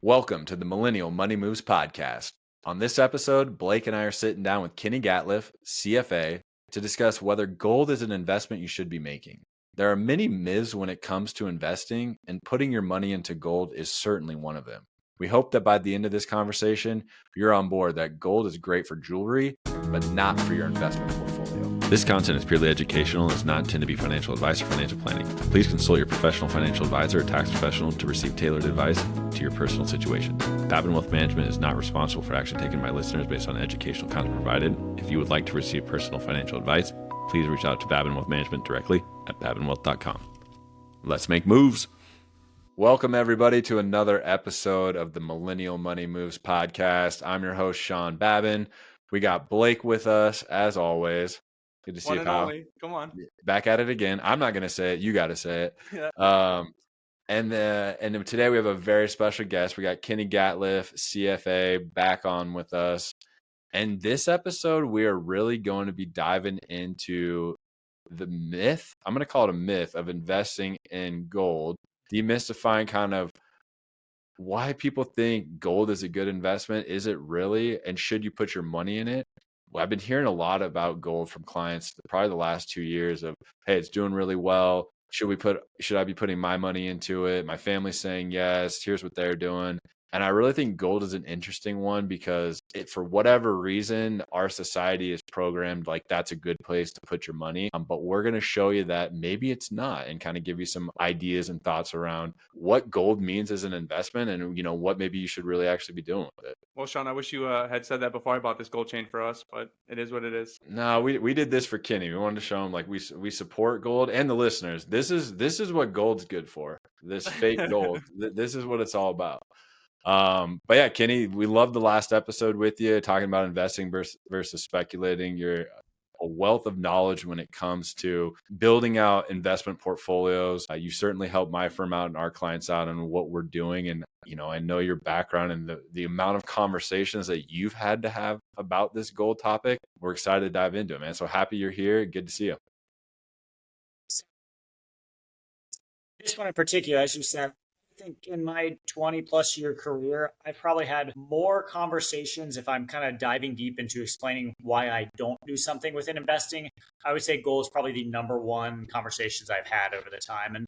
Welcome to the Millennial Money Moves podcast. On this episode, Blake and I are sitting down with Kenny Gatliff, CFA, to discuss whether gold is an investment you should be making. There are many myths when it comes to investing, and putting your money into gold is certainly one of them. We hope that by the end of this conversation, you're on board that gold is great for jewelry, but not for your investment portfolio. This content is purely educational and is not intended to be financial advice or financial planning. Please consult your professional financial advisor or tax professional to receive tailored advice to your personal situation. Babin Wealth Management is not responsible for action taken by listeners based on educational content provided. If you would like to receive personal financial advice, please reach out to Babin Wealth Management directly at babinwealth.com. Let's make moves. Welcome, everybody, to another episode of the Millennial Money Moves podcast. I'm your host, Sean Babin. We got Blake with us, as always. Good to see you, pal. Come on. Back at it again. I'm not going to say it. You got to say it. Yeah. And then today we have a very special guest. We got Kenny Gatliff, CFA, back on with us. And this episode, we are really going to be diving into the myth. I'm going to call it a myth of investing in gold. Demystifying kind of why people think gold is a good investment. Is it really? And should you put your money in it? Well, I've been hearing a lot about gold from clients probably the last 2 years of, hey, it's doing really well. Should I be putting my money into it? My family's saying yes. Here's what they're doing. And I really think gold is an interesting one because for whatever reason, our society is programmed like that's a good place to put your money. But we're going to show you that maybe it's not and kind of give you some ideas and thoughts around what gold means as an investment and, what maybe you should really actually be doing with it. Well, Sean, I wish you had said that before I bought this gold chain for us, but it is what it is. No, we did this for Kenny. We wanted to show him like we support gold and the listeners. This is what gold's good for. This fake gold. This is what it's all about. But yeah, Kenny, we loved the last episode with you talking about investing versus speculating. You're a wealth of knowledge when it comes to building out investment portfolios. You certainly help my firm out and our clients out on what we're doing. And, I know your background and the amount of conversations that you've had to have about this gold topic. We're excited to dive into it, man. So happy you're here. Good to see you. This one in particular, as you said, I think in my 20 plus year career, I've probably had more conversations if I'm kind of diving deep into explaining why I don't do something within investing. I would say gold is probably the number one conversations I've had over the time. And,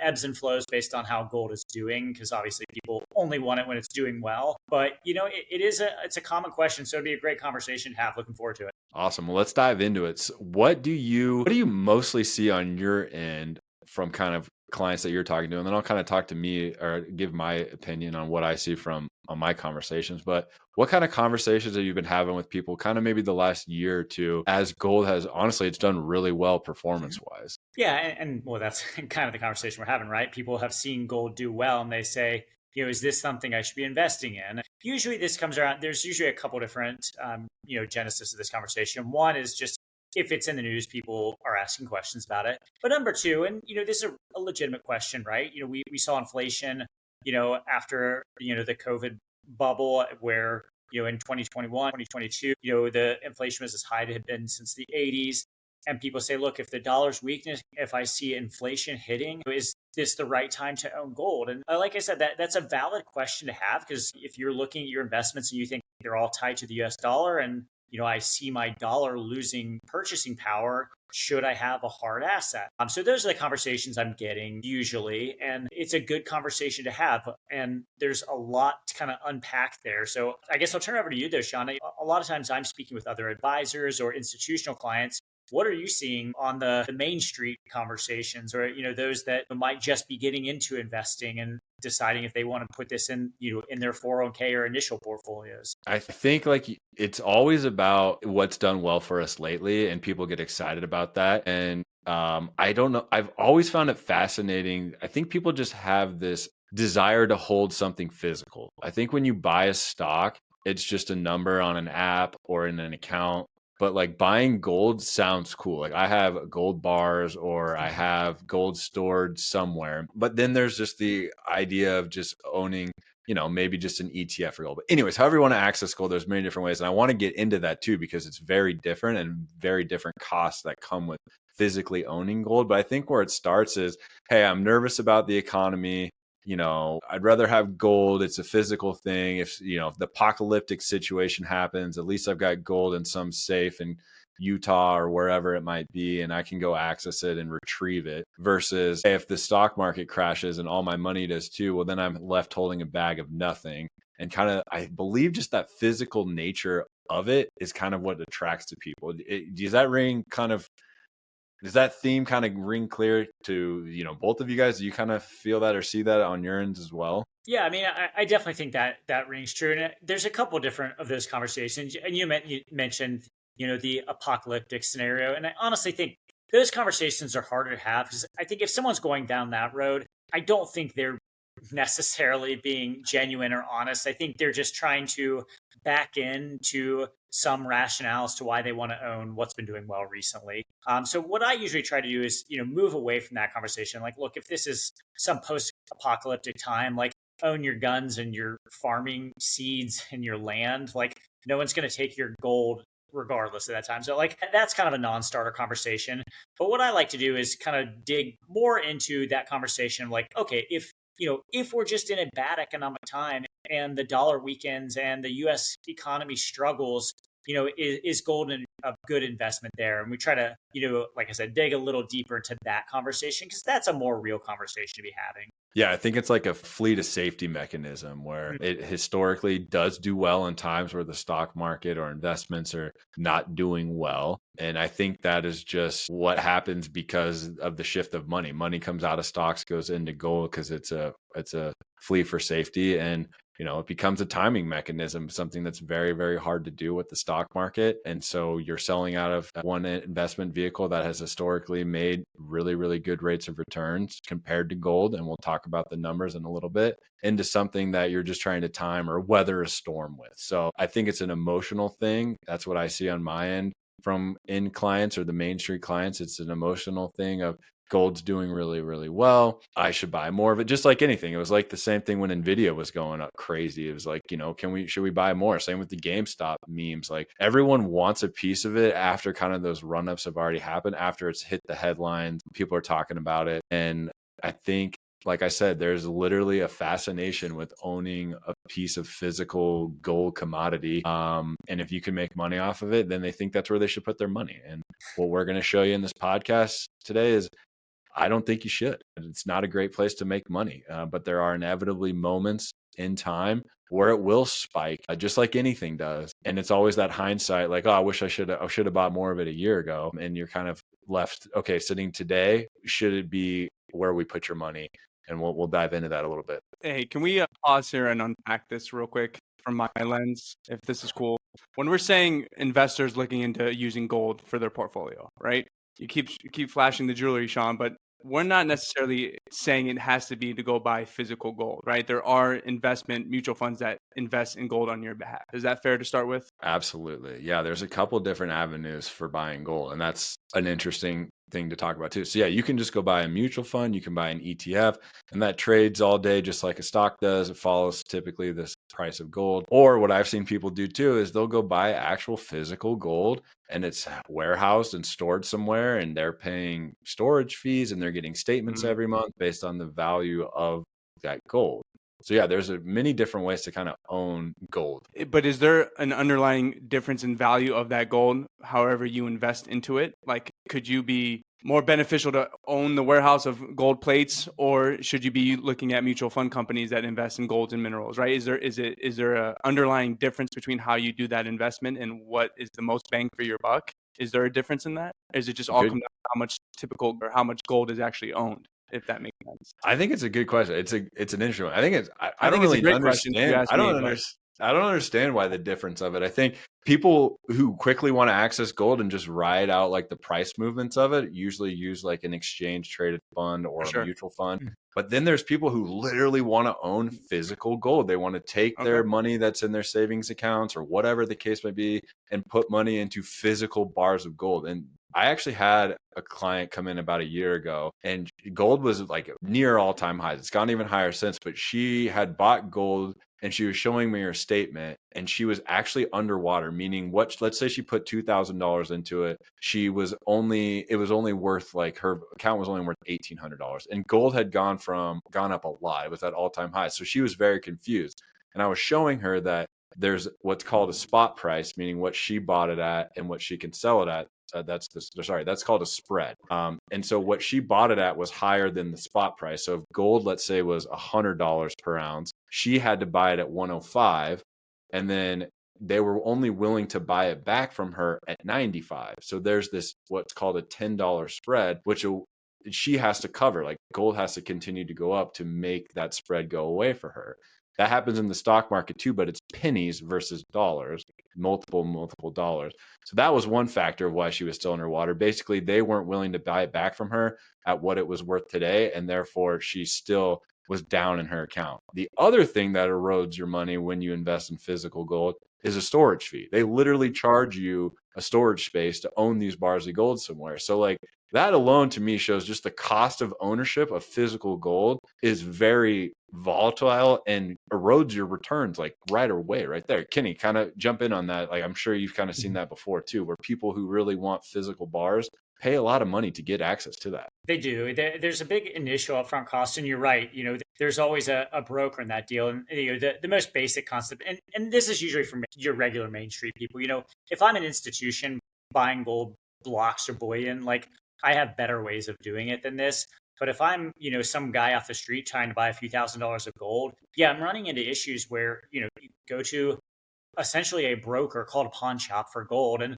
ebbs and flows based on how gold is doing, because obviously people only want it when it's doing well. But, it's a common question. So it'd be a great conversation to have. Looking forward to it. Awesome. Well, let's dive into it. So what do you mostly see on your end from kind of clients that you're talking to? And then I'll kind of talk to me or give my opinion on what I see on my conversations. But what kind of conversations have you been having with people kind of maybe the last year or two as gold has, honestly, it's done really well performance wise? Yeah. And well, that's kind of the conversation we're having, right? People have seen gold do well and they say, is this something I should be investing in? Usually this comes around, there's usually a couple different, genesis of this conversation. One is just, if it's in the news, people are asking questions about it. But number two, and this is a legitimate question, right? We saw inflation, after the COVID bubble, where in 2021, 2022, the inflation was as high as it had been since the 80s. And people say, look, if the dollar's weakness, if I see inflation hitting, is this the right time to own gold? And like I said, that's a valid question to have, because if you're looking at your investments and you think they're all tied to the US dollar and I see my dollar losing purchasing power, should I have a hard asset? So those are the conversations I'm getting usually, and it's a good conversation to have. And there's a lot to kind of unpack there. So I guess I'll turn it over to you though, Sean. A lot of times I'm speaking with other advisors or institutional clients. What are you seeing on the main street conversations, or those that might just be getting into investing and deciding if they want to put this in in their 401k or initial portfolios? I think it's always about what's done well for us lately, and people get excited about that. And I don't know. I've always found it fascinating. I think people just have this desire to hold something physical. I think when you buy a stock, it's just a number on an app or in an account. But buying gold sounds cool. I have gold bars or I have gold stored somewhere. But then there's just the idea of just owning, maybe just an ETF for gold. But anyways, however you want to access gold, there's many different ways. And I want to get into that too, because it's very different and very different costs that come with physically owning gold. But I think where it starts is, hey, I'm nervous about the economy. I'd rather have gold. It's a physical thing. If if the apocalyptic situation happens, at least I've got gold in some safe in Utah or wherever it might be, and I can go access it and retrieve it. Versus, hey, if the stock market crashes and all my money does too, well, then I'm left holding a bag of nothing. And kind of, I believe just that physical nature of it is kind of what attracts to people. Does that theme kind of ring clear to, both of you guys? Do you kind of feel that or see that on your end as well? Yeah, I mean, I definitely think that rings true. And there's a couple different of those conversations. And you mentioned, the apocalyptic scenario. And I honestly think those conversations are harder to have because I think if someone's going down that road, I don't think they're necessarily being genuine or honest. I think they're just trying to back into some rationales to why they want to own what's been doing well recently. So what I usually try to do is, move away from that conversation. Like, look, if this is some post-apocalyptic time, like own your guns and your farming seeds and your land. Like, no one's going to take your gold regardless of that time. So like that's kind of a non-starter conversation. But what I like to do is kind of dig more into that conversation. Like, okay, if we're just in a bad economic time and the dollar weakens and the US economy struggles, is gold a good investment there? And we try to, like I said, dig a little deeper into that conversation because that's a more real conversation to be having. Yeah, I think it's like a fleet of safety mechanism where it historically does do well in times where the stock market or investments are not doing well. And I think that is just what happens because of the shift of money. Money comes out of stocks, goes into gold because it's a fleet for safety. And it becomes a timing mechanism, something that's very, very hard to do with the stock market. And so you're selling out of one investment vehicle that has historically made really, really good rates of returns compared to gold. And we'll talk about the numbers in a little bit, into something that you're just trying to time or weather a storm with. So I think it's an emotional thing. That's what I see on my end from end clients or the Main Street clients. It's an emotional thing of gold's doing really, really well. I should buy more of it. Just like anything. It was like the same thing when Nvidia was going up crazy. It was like, should we buy more? Same with the GameStop memes. Like everyone wants a piece of it after kind of those run-ups have already happened, after it's hit the headlines, people are talking about it. And I think, like I said, there's literally a fascination with owning a piece of physical gold commodity. And if you can make money off of it, then they think that's where they should put their money. And what we're going to show you in this podcast today is I don't think you should. It's not a great place to make money, but there are inevitably moments in time where it will spike, just like anything does. And it's always that hindsight, like, oh, I wish I should have bought more of it a year ago. And you're kind of left, okay, sitting today, should it be where we put your money? And we'll dive into that a little bit. Hey, can we pause here and unpack this real quick from my lens, if this is cool? When we're saying investors looking into using gold for their portfolio, right? You keep flashing the jewelry, Sean, but we're not necessarily saying it has to be to go buy physical gold, right? There are investment mutual funds that invest in gold on your behalf. Is that fair to start with? Absolutely. Yeah, there's a couple different avenues for buying gold, and that's an interesting thing to talk about too. So yeah, you can just go buy a mutual fund, you can buy an ETF, and that trades all day just like a stock does. It follows typically the price of gold. Or what I've seen people do too is they'll go buy actual physical gold, and it's warehoused and stored somewhere, and they're paying storage fees and they're getting statements every month based on the value of that gold. So yeah, there's many different ways to kind of own gold. But is there an underlying difference in value of that gold, however you invest into it? Like, could you be more beneficial to own the warehouse of gold plates, or should you be looking at mutual fund companies that invest in gold and minerals, right? Is there a underlying difference between how you do that investment and what is the most bang for your buck? Is there a difference in that? Or is it just all come down to how much gold is actually owned? If that makes sense. I think it's a good question. It's an interesting one. I think I don't really understand. I don't understand why the difference of it. I think people who quickly want to access gold and just ride out like the price movements of it usually use like an exchange traded fund or a mutual fund. But then there's people who literally want to own physical gold. They want to take their money that's in their savings accounts or whatever the case may be and put money into physical bars of gold. And I actually had a client come in about a year ago, and gold was like near all-time highs. It's gone even higher since, but she had bought gold and she was showing me her statement, and she was actually underwater, meaning let's say she put $2,000 into it. It was only worth, like, her account was only worth $1,800, and gold had gone up a lot. It was at all-time high. So she was very confused. And I was showing her that there's what's called a spot price, meaning what she bought it at and what she can sell it at. That's called a spread. And so what she bought it at was higher than the spot price. So if gold, let's say, was $100 per ounce, she had to buy it at 105, and then they were only willing to buy it back from her at 95. So there's this what's called a $10 spread, which she has to cover. Like, gold has to continue to go up to make that spread go away for her. That happens in the stock market too, but it's pennies versus dollars, multiple dollars. So that was one factor of why she was still underwater. Basically, they weren't willing to buy it back from her at what it was worth today, and therefore she still was down in her account. The other thing that erodes your money when you invest in physical gold is a storage fee. They literally charge you a storage space to own these bars of gold somewhere. So, like, that alone to me shows just the cost of ownership of physical gold is very volatile and erodes your returns, like, right away, right there. Kenny, kind of jump in on that. Like, I'm sure you've kind of seen that before too, where people who really want physical bars pay a lot of money to get access to that. They do. There's a big initial upfront cost, and you're right. There's always a broker in that deal, and the most basic concept, and this is usually from your regular Main Street people. If I'm an institution buying gold blocks or bullion, like, I have better ways of doing it than this. But if I'm, some guy off the street trying to buy a few $1,000s of gold, yeah, I'm running into issues where, you go to essentially a broker called a pawn shop for gold, and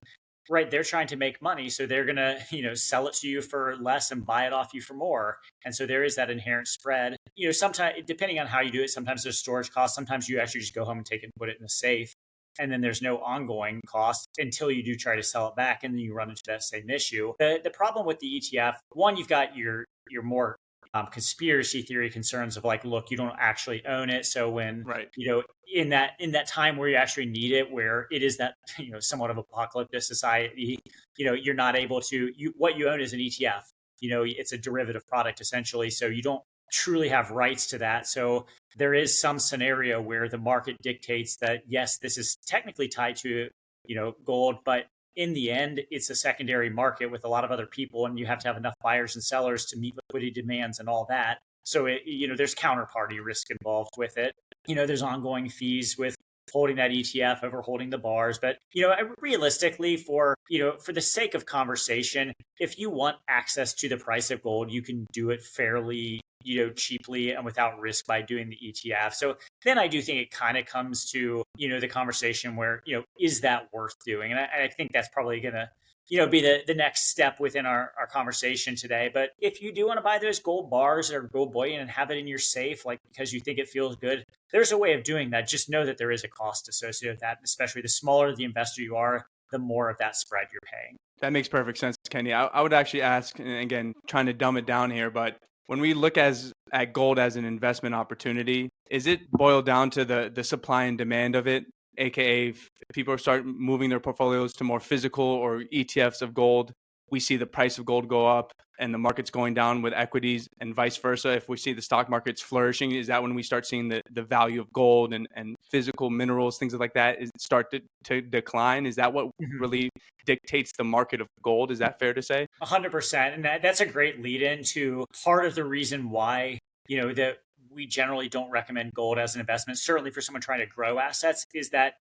right, they're trying to make money. So they're going to, sell it to you for less and buy it off you for more. And so there is that inherent spread. Sometimes, depending on how you do it, sometimes there's storage costs. Sometimes you actually just go home and take it and put it in a safe. And then there's no ongoing cost until you do try to sell it back, and then you run into that same issue. The problem with the ETF, one, you've got your more conspiracy theory concerns of, like, look, you don't actually own it. So when, right, in that time where you actually need it, where it is that, somewhat of apocalyptic society, you're not able to, what you own is an ETF. It's a derivative product essentially. So you don't truly have rights to that. So there is some scenario where the market dictates that, yes, this is technically tied to, gold, but in the end, it's a secondary market with a lot of other people, and you have to have enough buyers and sellers to meet liquidity demands and all that. So there's counterparty risk involved with it. There's ongoing fees with holding that ETF over holding the bars. But, realistically, for the sake of conversation, if you want access to the price of gold, you can do it fairly, cheaply and without risk by doing the ETF. So then I do think it kind of comes to, the conversation where, is that worth doing? And I think that's probably going to, be the next step within our conversation today. But if you do want to buy those gold bars or gold bullion and have it in your safe, like, because you think it feels good, there's a way of doing that. Just know that there is a cost associated with that. Especially the smaller the investor you are, the more of that spread you're paying. That makes perfect sense, Kenny. I would actually ask, and again, trying to dumb it down here, but when we look at gold as an investment opportunity, is it boiled down to the supply and demand of it? AKA, if people start moving their portfolios to more physical or ETFs of gold, we see the price of gold go up and the market's going down with equities, and vice versa. If we see the stock markets flourishing, is that when we start seeing the value of gold and physical minerals, things like that, is start to decline? Is that what really dictates the market of gold? Is that fair to say? 100%. And that's a great lead into part of the reason why, that we generally don't recommend gold as an investment, certainly for someone trying to grow assets, is that,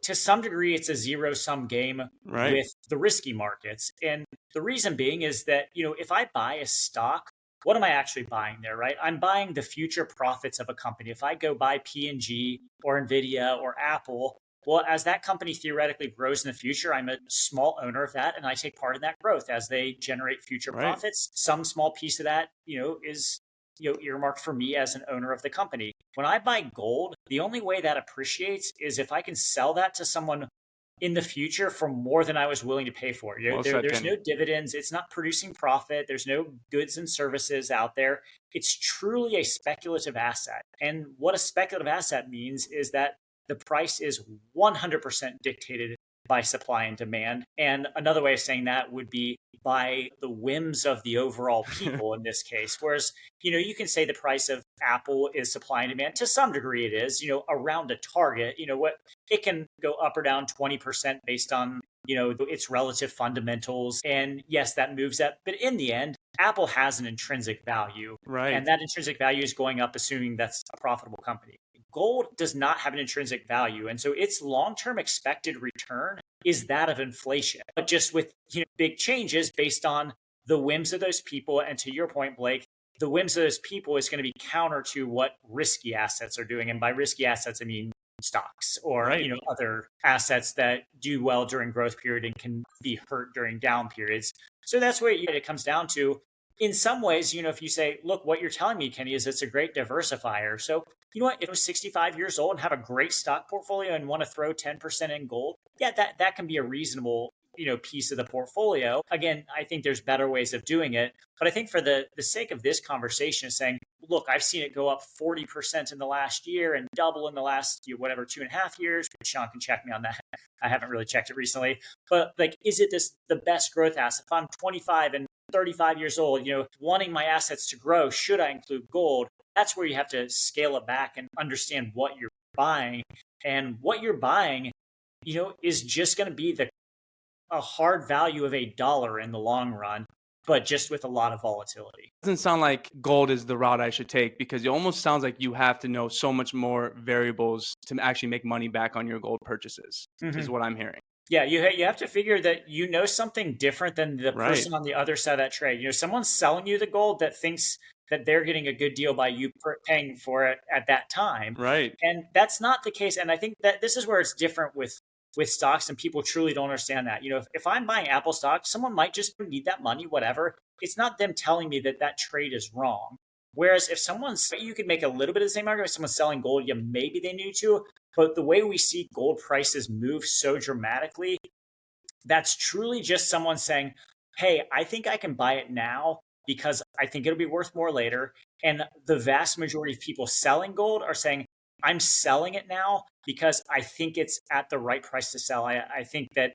to some degree, it's a zero-sum game with the risky markets. And the reason being is that, if I buy a stock, what am I actually buying there, right? I'm buying the future profits of a company. If I go buy P&G or NVIDIA or Apple, well, as that company theoretically grows in the future, I'm a small owner of that, and I take part in that growth as they generate future profits. Some small piece of that, is earmarked for me as an owner of the company. When I buy gold, the only way that appreciates is if I can sell that to someone in the future for more than I was willing to pay for. There's no dividends. It's not producing profit. There's no goods and services out there. It's truly a speculative asset. And what a speculative asset means is that the price is 100% dictated by supply and demand. And another way of saying that would be by the whims of the overall people in this case. Whereas, you can say the price of Apple is supply and demand. To some degree it is, around a target, what it can go up or down 20% based on, its relative fundamentals. And yes, that moves that. But in the end, Apple has an intrinsic value. Right. And that intrinsic value is going up, assuming that's a profitable company. Gold does not have an intrinsic value. And so its long-term expected return is that of inflation, but just with big changes based on the whims of those people. And to your point, Blake, the whims of those people is going to be counter to what risky assets are doing. And by risky assets, I mean stocks or other assets that do well during growth period and can be hurt during down periods. So that's what it comes down to. In some ways, if you say, look, what you're telling me, Kenny, is it's a great diversifier. So you know what, if I was 65 years old and have a great stock portfolio and want to throw 10% in gold, yeah, that can be a reasonable piece of the portfolio. Again, I think there's better ways of doing it. But I think for the sake of this conversation, saying, look, I've seen it go up 40% in the last year and double in the last, 2.5 years. Sean can check me on that. I haven't really checked it recently. But is it the best growth asset? If I'm 25 and 35 years old, wanting my assets to grow, should I include gold? That's where you have to scale it back and understand what you're buying. And what you're buying, is just going to be a hard value of $1 in the long run, but just with a lot of volatility. It doesn't sound like gold is the route I should take, because it almost sounds like you have to know so much more variables to actually make money back on your gold purchases, is what I'm hearing. Yeah, you have to figure that something different than the person on the other side of that trade. Someone's selling you the gold that thinks that they're getting a good deal by you paying for it at that time. Right. And that's not the case. And I think that this is where it's different with stocks, and people truly don't understand that. If I'm buying Apple stock, someone might just need that money, whatever. It's not them telling me that trade is wrong. Whereas if you could make a little bit of the same argument, if someone's selling gold, yeah, maybe they need to. But the way we see gold prices move so dramatically, that's truly just someone saying, hey, I think I can buy it now because I think it'll be worth more later. And the vast majority of people selling gold are saying, I'm selling it now because I think it's at the right price to sell. I think that,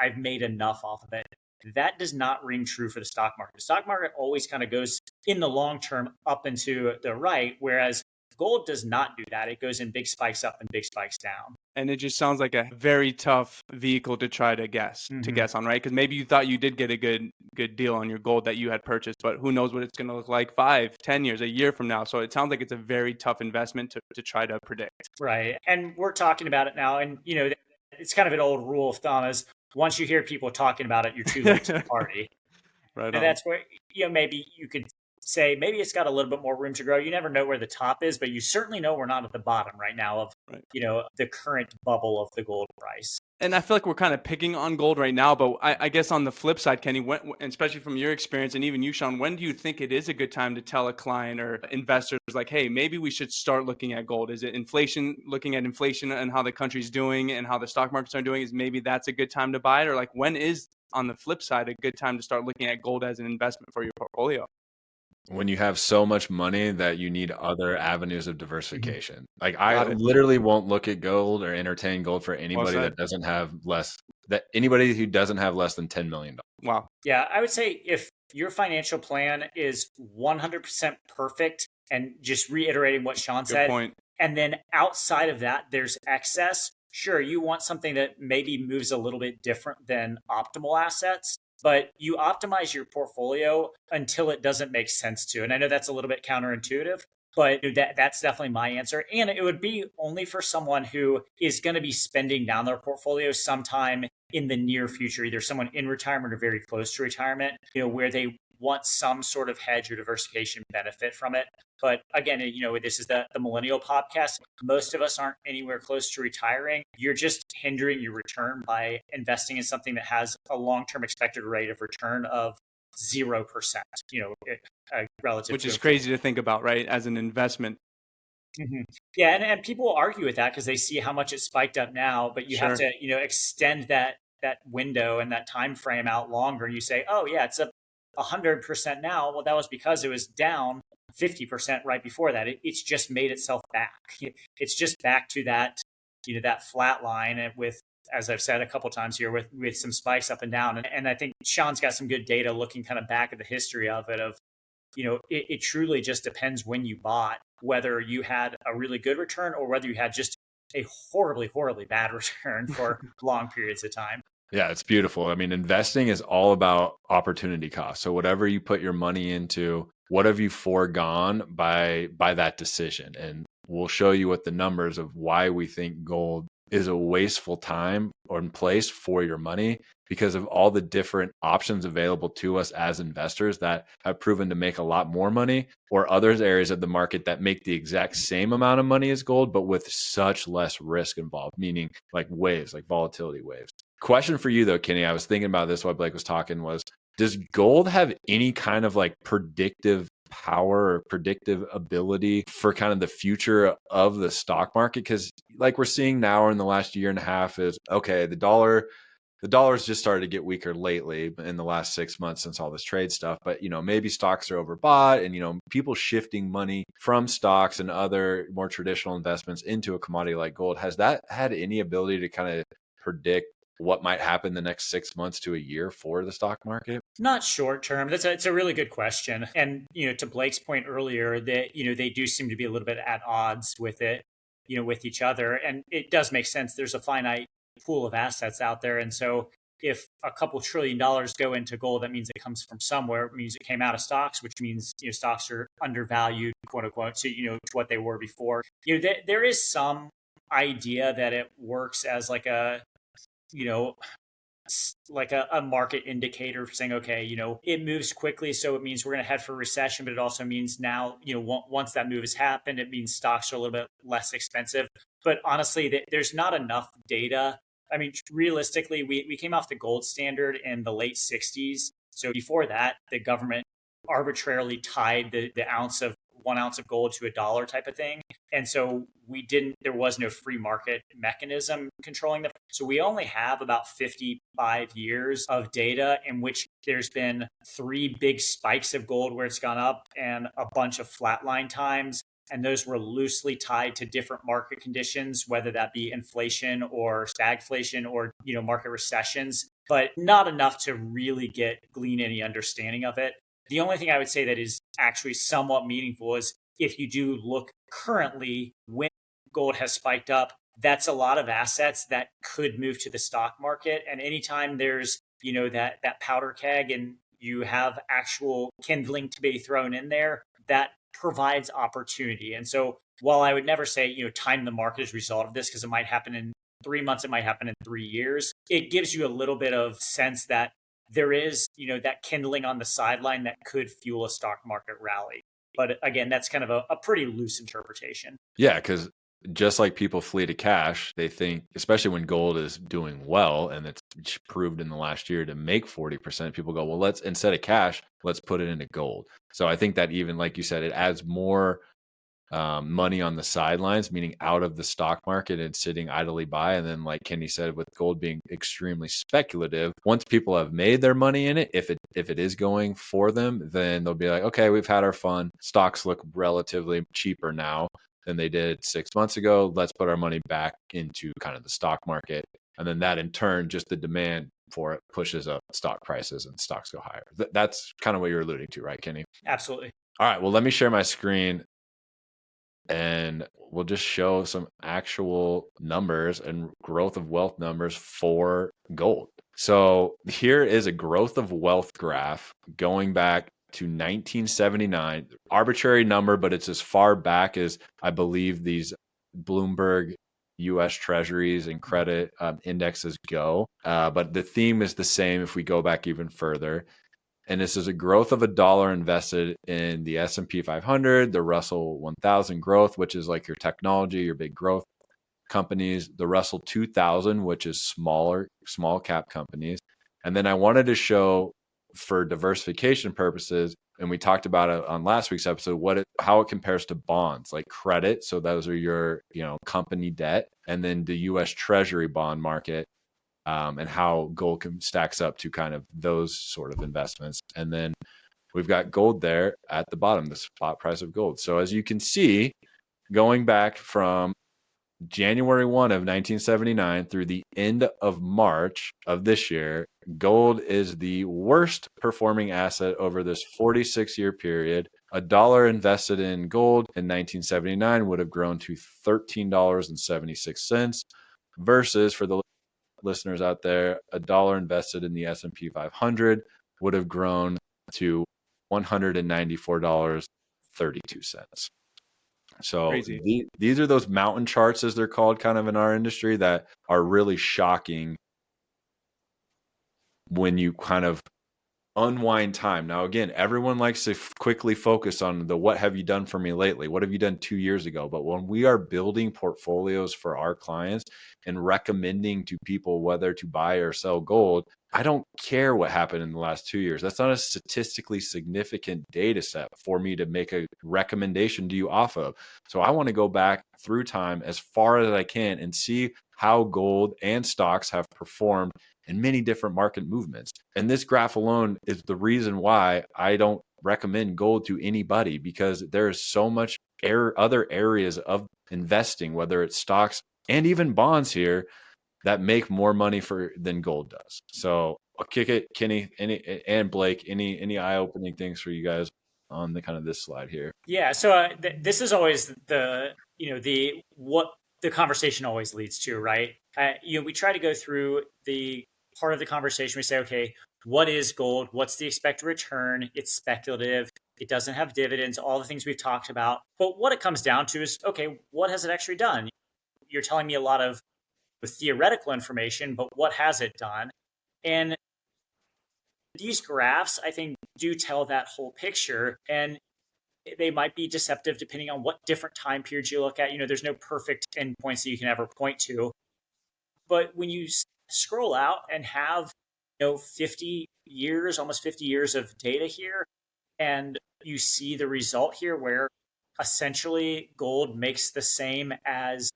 I've made enough off of it. That does not ring true for the stock market. The stock market always kind of goes in the long term up and to the right, whereas gold does not do that. It goes in big spikes up and big spikes down. And it just sounds like a very tough vehicle to try to guess on, right? Because maybe you thought you did get a good deal on your gold that you had purchased, but who knows what it's going to look like 5, 10 years, a year from now. So it sounds like it's a very tough investment to try to predict. Right. And we're talking about it now. And, it's kind of an old rule of thumb is once you hear people talking about it, you're too late to the party. Right. And that's where, maybe you could say maybe it's got a little bit more room to grow. You never know where the top is, but you certainly know we're not at the bottom right now of, the current bubble of the gold price. And I feel like we're kind of picking on gold right now, but I guess on the flip side, Kenny, especially from your experience and even you, Sean, when do you think it is a good time to tell a client or investors like, hey, maybe we should start looking at gold? Is it looking at inflation and how the country's doing and how the stock markets are doing? Is maybe that's a good time to buy it? Or when is, on the flip side, a good time to start looking at gold as an investment for your portfolio? When you have so much money that you need other avenues of diversification. I literally won't look at gold or entertain gold for anybody that doesn't have less than $10 million. Wow. Yeah, I would say if your financial plan is 100% perfect, and just reiterating what Sean said, point. And then outside of that, there's excess. Sure, you want something that maybe moves a little bit different than optimal assets, but you optimize your portfolio until it doesn't make sense to. And I know that's a little bit counterintuitive, but that's definitely my answer. And it would be only for someone who is going to be spending down their portfolio sometime in the near future, either someone in retirement or very close to retirement, where they want some sort of hedge or diversification benefit from it. But again, this is the millennial podcast. Most of us aren't anywhere close to retiring. You're just hindering your return by investing in something that has a long-term expected rate of return of 0%, relative which is crazy to think about, right? As an investment. Mm-hmm. Yeah. And people argue with that because they see how much it spiked up now, but you have to, extend that window and that time frame out longer. And you say, oh yeah, it's up 100% now. Well, that was because it was down 50% right before that. It's just made itself back. It's just back to that, that flat line with as I've said a couple times here, with some spikes up and down. And I think Sean's got some good data looking kind of back at the history of it, of, it truly just depends when you bought, whether you had a really good return or whether you had just a horribly, horribly bad return for long periods of time. Yeah, it's beautiful. I mean, investing is all about opportunity cost. So whatever you put your money into, what have you foregone by that decision? And we'll show you what the numbers of why we think gold is a wasteful time or in place for your money, because of all the different options available to us as investors that have proven to make a lot more money, or others areas of the market that make the exact same amount of money as gold, but with such less risk involved, meaning like waves, like volatility waves. Question for you though, Kenny, I was thinking about this while Blake was talking, was does gold have any kind of like predictive power or predictive ability for kind of the future of the stock market? Because like we're seeing now in the last year and a half is, okay, the dollar's just started to get weaker lately in the last 6 months since all this trade stuff. But, maybe stocks are overbought and, people shifting money from stocks and other more traditional investments into a commodity like gold. Has that had any ability to kind of predict what might happen the next 6 months to a year for the stock market? Not short term. It's a really good question. And, to Blake's point earlier that, they do seem to be a little bit at odds with it, with each other. And it does make sense. There's a finite pool of assets out there. And so if a couple $1 trillion go into gold, that means it comes from somewhere. It means it came out of stocks, which means, stocks are undervalued, quote unquote, to what they were before. There is some idea that it works as like a market indicator for saying, okay, it moves quickly. So it means we're going to head for a recession, but it also means now, once that move has happened, it means stocks are a little bit less expensive. But honestly, there's not enough data. I mean, realistically, we came off the gold standard in the late 60s. So before that, the government arbitrarily tied the 1 ounce of gold to $1 type of thing. And so there was no free market mechanism controlling them. So we only have about 55 years of data in which there's been 3 big spikes of gold where it's gone up and a bunch of flatline times. And those were loosely tied to different market conditions, whether that be inflation or stagflation or, market recessions, but not enough to really glean any understanding of it. The only thing I would say that is actually somewhat meaningful is if you do look currently when gold has spiked up, that's a lot of assets that could move to the stock market. And anytime there's, that powder keg and you have actual kindling to be thrown in there, that provides opportunity. And so while I would never say, time the market as a result of this, because it might happen in 3 months, it might happen in 3 years, it gives you a little bit of sense that there is, that kindling on the sideline that could fuel a stock market rally. But again, that's kind of a pretty loose interpretation. Yeah, because just like people flee to cash, they think, especially when gold is doing well, and it's proved in the last year to make 40%, people go, well, instead of cash, let's put it into gold. So I think that even, like you said, it adds more money on the sidelines, meaning out of the stock market and sitting idly by. And then, like Kenny said, with gold being extremely speculative, once people have made their money in it, if it is going for them, then they'll be like, okay, we've had our fun. Stocks look relatively cheaper now than they did 6 months ago. Let's put our money back into kind of the stock market. And then that in turn, just the demand for it pushes up stock prices and stocks go higher. That's kind of what you're alluding to, right, Kenny? Absolutely. All right, well, let me share my screen and we'll just show some actual numbers and growth of wealth numbers for gold. So here is a growth of wealth graph going back to 1979, arbitrary number, but it's as far back as I believe these Bloomberg U.S. Treasuries and credit indexes go. But the theme is the same if we go back even further. And this is a growth of $1 invested in the S&P 500, the Russell 1000 growth, which is like your technology, your big growth companies, the Russell 2000, which is small cap companies. And then I wanted to show, for diversification purposes, and we talked about it on last week's episode, how it compares to bonds, like credit. So those are your, company debt, and then the U.S. Treasury bond market. And how gold stacks up to kind of those sort of investments. And then we've got gold there at the bottom, the spot price of gold. So as you can see, going back from January 1 of 1979 through the end of March of this year, gold is the worst performing asset over this 46-year period. A dollar invested in gold in 1979 would have grown to $13.76 versus, for the listeners out there, a dollar invested in the S&P 500 would have grown to $194.32. So these are those mountain charts, as they're called, kind of in our industry, that are really shocking when you kind of unwind time. Now, again, everyone likes to quickly focus on the what have you done for me lately? What have you done 2 years ago? But when we are building portfolios for our clients and recommending to people whether to buy or sell gold, I don't care what happened in the last 2 years. That's not a statistically significant data set for me to make a recommendation to you off of. So I want to go back through time as far as I can and see how gold and stocks have performed in many different market movements. And this graph alone is the reason why I don't recommend gold to anybody, because there's so much other areas of investing, whether it's stocks and even bonds here, that make more money than gold does. So I'll kick it, Kenny, and Blake. Any eye-opening things for you guys on the kind of this slide here? Yeah. So this is always what the conversation always leads to, right? We try to go through the part of the conversation. We say, okay, what is gold? What's the expected return? It's speculative. It doesn't have dividends, all the things we've talked about. But what it comes down to is, okay, what has it actually done? You're telling me a lot of theoretical information, but what has it done? And these graphs, I think, do tell that whole picture. And they might be deceptive depending on what different time periods you look at. There's no perfect endpoints that you can ever point to. But when you scroll out and have 50 years, almost 50 years of data here, and you see the result here where essentially gold makes the same as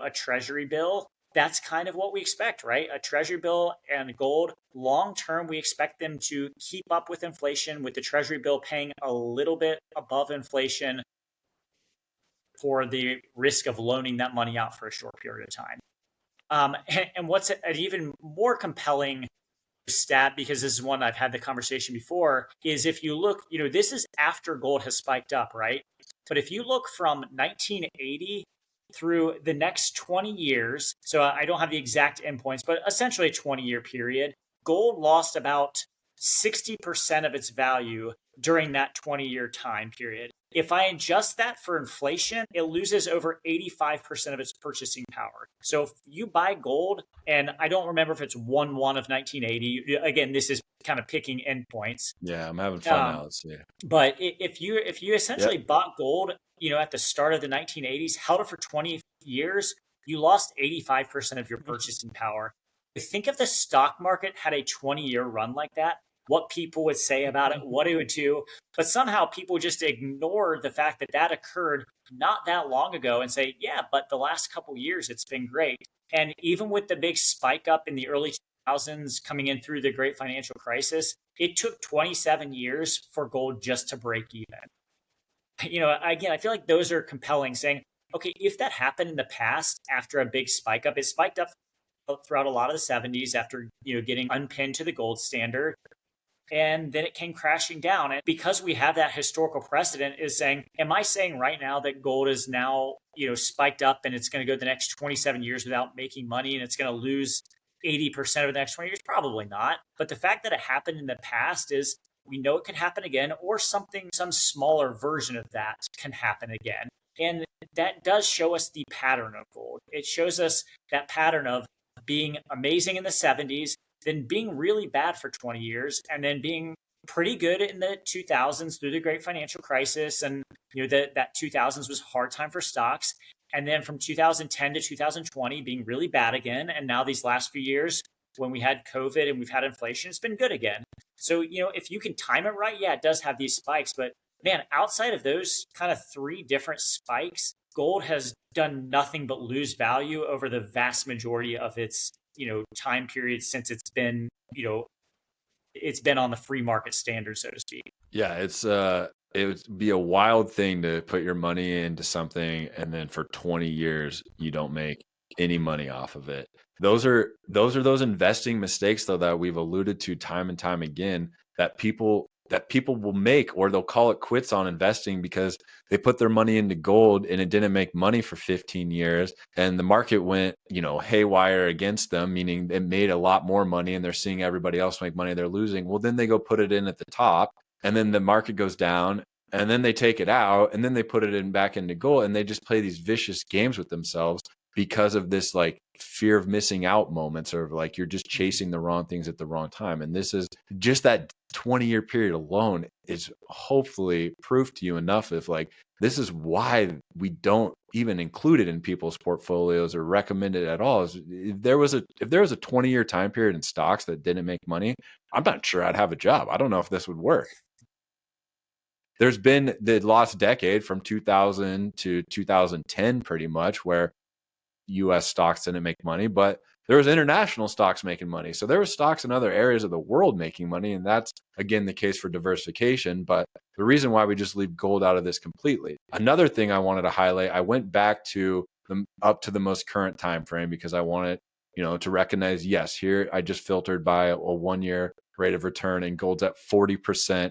a treasury bill, that's kind of what we expect, right? A treasury bill and gold, long term, we expect them to keep up with inflation, with the treasury bill paying a little bit above inflation for the risk of loaning that money out for a short period of time. And what's an even more compelling stat, because this is one I've had the conversation before, is if you look, this is after gold has spiked up, right? But if you look from 1980 through the next 20 years, so I don't have the exact endpoints, but essentially a 20-year period, gold lost about 60% of its value during that 20-year time period. If I adjust that for inflation, it loses over 85% of its purchasing power. So if you buy gold, and I don't remember if it's 1/1 of 1980, again, this is kind of picking endpoints. Yeah, I'm having fun now. Let's see. But if you essentially bought gold, at the start of the 1980s, held it for 20 years, you lost 85% of your purchasing power. Think if the stock market had a 20-year run like that, what people would say about it, what it would do. But somehow people just ignore the fact that that occurred not that long ago and say, yeah, but the last couple of years, it's been great. And even with the big spike up in the early 2000s coming in through the great financial crisis, it took 27 years for gold just to break even. Again, I feel like those are compelling, saying, okay, if that happened in the past after a big spike up, it spiked up throughout a lot of the 70s after, getting unpinned to the gold standard. And then it came crashing down. And because we have that historical precedent, is saying, am I saying right now that gold is now, spiked up and it's going to go the next 27 years without making money and it's going to lose 80% of the next 20 years? Probably not. But the fact that it happened in the past is we know it can happen again, or some smaller version of that can happen again. And that does show us the pattern of gold. It shows us that pattern of being amazing in the 70s, then being really bad for 20 years, and then being pretty good in the 2000s through the great financial crisis. And that 2000s was a hard time for stocks. And then from 2010 to 2020 being really bad again. And now these last few years, when we had COVID and we've had inflation, it's been good again. So, if you can time it right, yeah, it does have these spikes. But man, outside of those kind of three different spikes, gold has done nothing but lose value over the vast majority of its time period since it's been on the free market standard, so to speak. Yeah, it's it would be a wild thing to put your money into something and then for 20 years you don't make any money off of it. Those are those investing mistakes though that we've alluded to time and time again that people will make, or they'll call it quits on investing because they put their money into gold and it didn't make money for 15 years and the market went, haywire against them, meaning it made a lot more money and they're seeing everybody else make money they're losing. Well, then they go put it in at the top and then the market goes down and then they take it out and then they put it in back into gold and they just play these vicious games with themselves because of this like fear of missing out moments, or like you're just chasing the wrong things at the wrong time. And this is just that 20-year period alone is hopefully proof to you enough if like this is why we don't even include it in people's portfolios or recommend it at all. Is if there was a 20-year time period in stocks that didn't make money, I'm not sure I'd have a job. I don't know if this would work. There's been the last decade from 2000 to 2010 pretty much where US stocks didn't make money, but there was international stocks making money. So there were stocks in other areas of the world making money. And that's, again, the case for diversification. But the reason why we just leave gold out of this completely. Another thing I wanted to highlight, I went back to up to the most current time frame because I wanted, to recognize, yes, here I just filtered by a 1-year rate of return and gold's at 40%.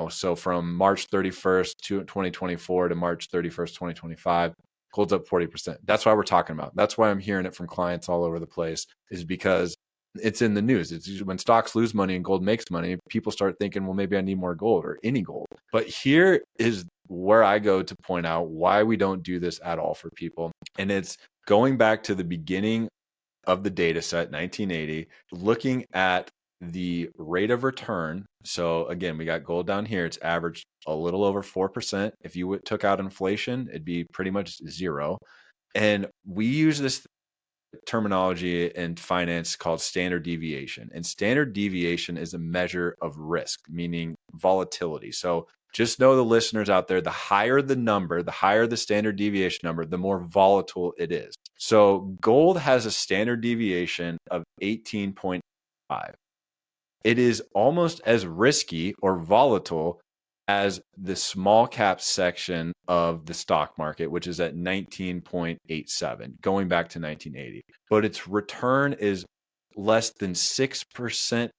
So from March 31st to 2024 to March 31st, 2025, gold's up 40%. That's why we're talking about. That's why I'm hearing it from clients all over the place, is because it's in the news. It's when stocks lose money and gold makes money, people start thinking, well, maybe I need more gold or any gold. But here is where I go to point out why we don't do this at all for people. And it's going back to the beginning of the data set, 1980, looking at the rate of return. So again, we got gold down here. It's averaged a little over 4%. If you took out inflation, it'd be pretty much zero. And we use this terminology in finance called standard deviation. And standard deviation is a measure of risk, meaning volatility. So just know, the listeners out there, the higher the number, the higher the standard deviation number, the more volatile it is. So gold has a standard deviation of 18.5. It is almost as risky or volatile as the small cap section of the stock market, which is at 19.87, going back to 1980. But its return is less than 6%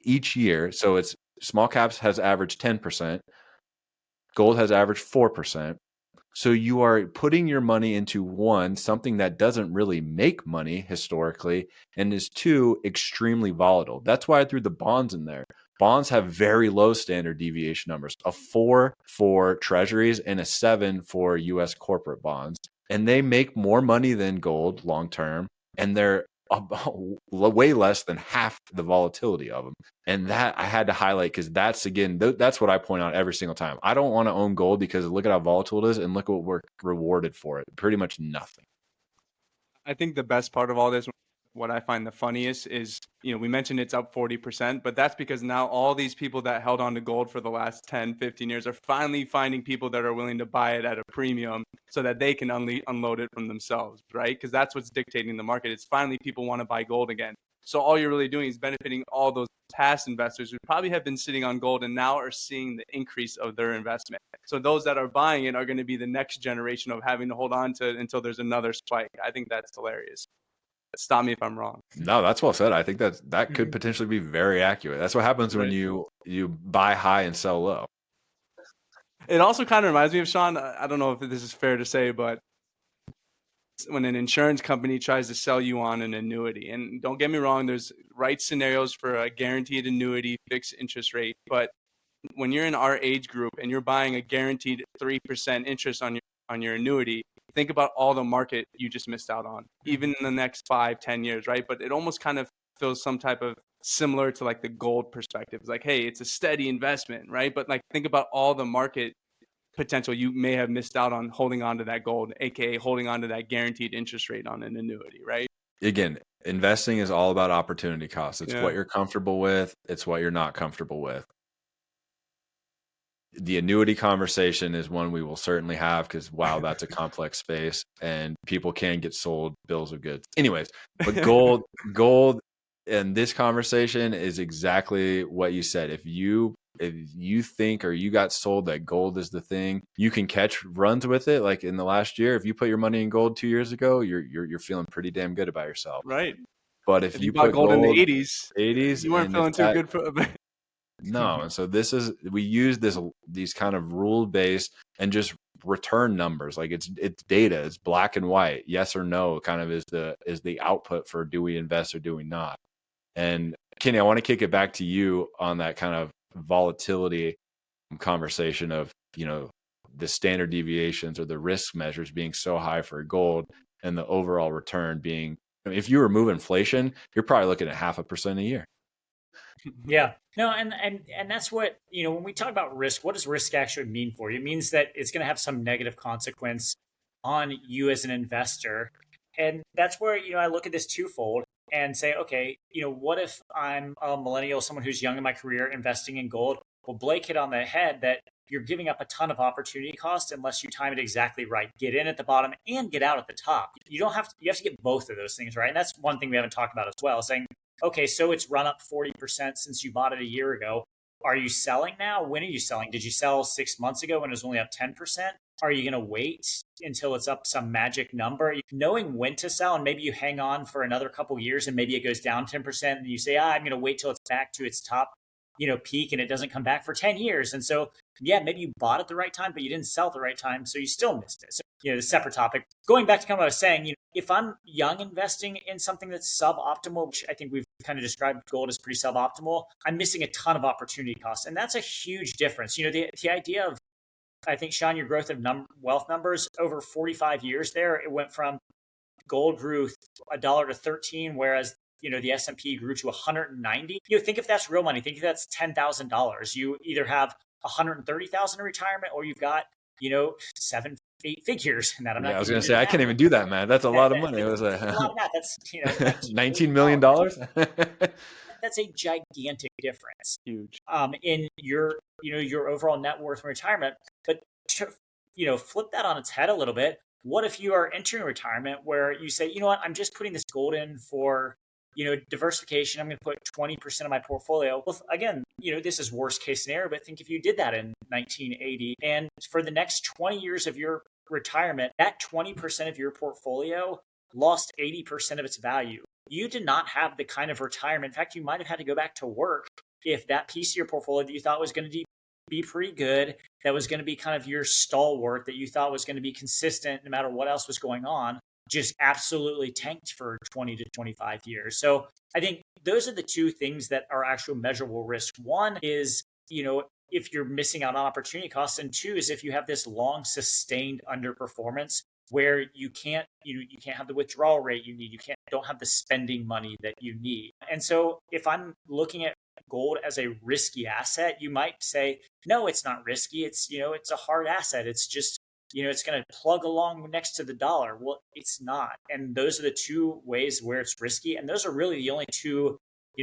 each year. So it's small caps has averaged 10%. Gold has averaged 4%. So you are putting your money into one, something that doesn't really make money historically, and is two, extremely volatile. That's why I threw the bonds in there. Bonds have very low standard deviation numbers, a 4 for treasuries and a 7 for US corporate bonds. And they make more money than gold long term, and they're way less than half the volatility of them. And that I had to highlight because that's, again, that's what I point out every single time. I don't want to own gold because look at how volatile it is and look what we're rewarded for it. Pretty much nothing. I think the best part of all this, what I find the funniest is, we mentioned it's up 40%, but that's because now all these people that held on to gold for the last 10, 15 years are finally finding people that are willing to buy it at a premium so that they can unload it from themselves, right? Because that's what's dictating the market. It's finally people want to buy gold again. So all you're really doing is benefiting all those past investors who probably have been sitting on gold and now are seeing the increase of their investment. So those that are buying it are going to be the next generation of having to hold on to it until there's another spike. I think that's hilarious. Stop me if I'm wrong. No, that's well said. I think that could potentially be very accurate. That's what happens when you buy high and sell low. It also kind of reminds me of, Sean, I don't know if this is fair to say, but when an insurance company tries to sell you on an annuity, and don't get me wrong, there's right scenarios for a guaranteed annuity, fixed interest rate, but when you're in our age group and you're buying a guaranteed 3% interest on your annuity, think about all the market you just missed out on, even in the next 5-10 years, right? But it almost kind of feels some type of similar to like the gold perspective. It's like, hey, it's a steady investment, right? But like, think about all the market potential you may have missed out on holding on to that gold, aka holding on to that guaranteed interest rate on an annuity, right? Again, investing is all about opportunity cost. It's what you're comfortable with. It's what you're not comfortable with. The annuity conversation is one we will certainly have because, wow, that's a complex space and people can get sold bills of goods. Anyways, but gold And this conversation is exactly what you said. If you think, or you got sold that gold is the thing, you can catch runs with it. Like in the last year, if you put your money in gold 2 years ago, you're feeling pretty damn good about yourself. Right. But if If you you bought put gold in the gold 80s, 80s, you weren't and if feeling too that good for no, and so we use these kind of rule based and just return numbers. Like it's data, it's black and white, yes or no, kind of is the output for do we invest or do we not. And Kenny, I want to kick it back to you on that kind of volatility conversation of, the standard deviations or the risk measures being so high for gold and the overall return being, I mean, if you remove inflation, you're probably looking at 0.5% a year. Yeah. No, and that's what, when we talk about risk, what does risk actually mean for you? It means that it's going to have some negative consequence on you as an investor. And that's where, I look at this twofold and say, okay, what if I'm a millennial, someone who's young in my career investing in gold? Well, Blake hit on the head that you're giving up a ton of opportunity cost unless you time it exactly right. Get in at the bottom and get out at the top. You have to get both of those things right. And that's one thing we haven't talked about as well, saying, okay, so it's run up 40% since you bought it a year ago. Are you selling now? When are you selling? Did you sell 6 months ago when it was only up 10%? Are you going to wait until it's up some magic number? Knowing when to sell, and maybe you hang on for another couple years and maybe it goes down 10% and you say, I'm going to wait till it's back to its top, peak, and it doesn't come back for 10 years. And so, yeah, maybe you bought at the right time, but you didn't sell at the right time. So you still missed it. So, the separate topic. Going back to kind of what I was saying, if I'm young investing in something that's suboptimal, which I think we've kind of described gold as pretty suboptimal, I'm missing a ton of opportunity costs. And that's a huge difference. The idea of, I think, Sean, your growth of wealth numbers over 45 years there, it went from gold grew $1 to 13, whereas the S&P grew to 190. Think if that's real money. Think if that's $10,000. You either have 130,000 in retirement, or you've got 7-8 figures in that. I was going to say I can't even do that, man. That's a lot of money. It was a lot of math. That's $19 million. That's a gigantic difference. Huge. In your overall net worth in retirement. But to, flip that on its head a little bit. What if you are entering retirement where you say, you know what, I'm just putting this gold in for diversification. I'm going to put 20% of my portfolio. Well, again, this is worst case scenario, but think if you did that in 1980, and for the next 20 years of your retirement, that 20% of your portfolio lost 80% of its value. You did not have the kind of retirement. In fact, you might have had to go back to work if that piece of your portfolio that you thought was going to be pretty good, that was going to be kind of your stalwart, that you thought was going to be consistent no matter what else was going on, just absolutely tanked for 20 to 25 years. So I think those are the two things that are actual measurable risk. One is, if you're missing out on opportunity costs, and two is if you have this long sustained underperformance where you can't have the withdrawal rate you need, don't have the spending money that you need. And so if I'm looking at gold as a risky asset, you might say, no, it's not risky. It's, it's a hard asset. It's just, it's going to plug along next to the dollar. Well, it's not. And those are the two ways where it's risky. And those are really the only two,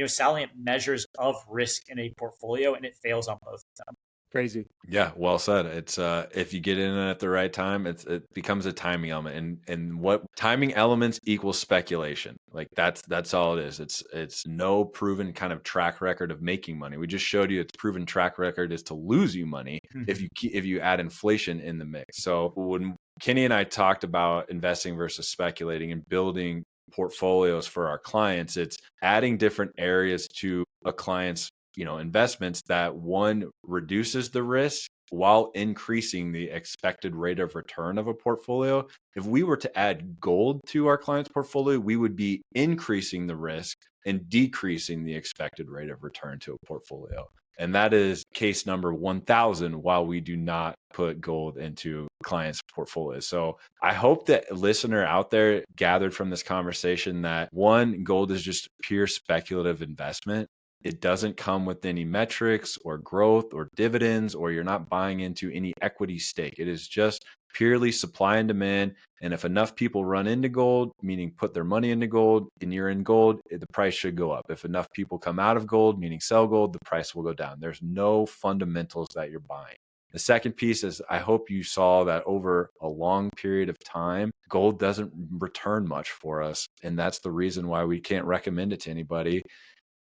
salient measures of risk in a portfolio, and it fails on both of them. Crazy. Yeah, well said. It's if you get in at the right time, it becomes a timing element, and what timing elements equals speculation. Like that's all it is. It's no proven kind of track record of making money. We just showed you its proven track record is to lose you money if you add inflation in the mix. So when Kenny and I talked about investing versus speculating and building portfolios for our clients, it's adding different areas to a client's investments that one reduces the risk while increasing the expected rate of return of a portfolio. If we were to add gold to our client's portfolio, we would be increasing the risk and decreasing the expected rate of return to a portfolio. And that is case number 1,000 while we do not put gold into clients' portfolios. So I hope that a listener out there gathered from this conversation that one, gold is just pure speculative investment. It doesn't come with any metrics or growth or dividends, or you're not buying into any equity stake. It is just purely supply and demand. And if enough people run into gold, meaning put their money into gold, and you're in gold, the price should go up. If enough people come out of gold, meaning sell gold, the price will go down. There's no fundamentals that you're buying. The second piece is I hope you saw that over a long period of time, gold doesn't return much for us. And that's the reason why we can't recommend it to anybody.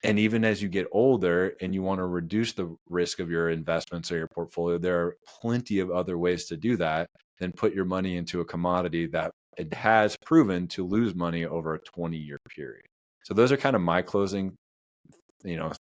And even as you get older and you want to reduce the risk of your investments or your portfolio, there are plenty of other ways to do that than put your money into a commodity that it has proven to lose money over a 20-year period. So those are kind of my closing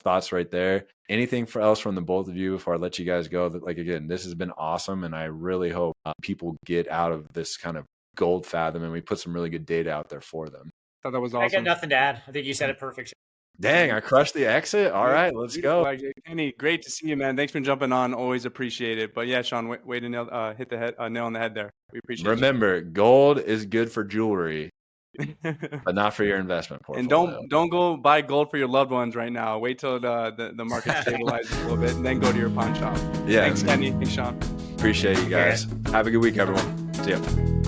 thoughts right there. Anything else from the both of you before I let you guys go? That, like, again, this has been awesome, and I really hope people get out of this kind of gold fathom, and we put some really good data out there for them. I thought that was awesome. I got nothing to add. I think you said it perfect. Dang, I crushed the exit. All right, let's go. Kenny, great to see you, man. Thanks for jumping on. Always appreciate it. But yeah, Sean, way to hit the nail on the head there. We appreciate it. Remember, gold is good for jewelry, but not for your investment portfolio. And don't go buy gold for your loved ones right now. Wait till the market stabilizes a little bit, and then go to your pawn shop. Yeah. Thanks, Kenny. Thanks, Sean. Appreciate you guys. Have a good week, everyone. See ya.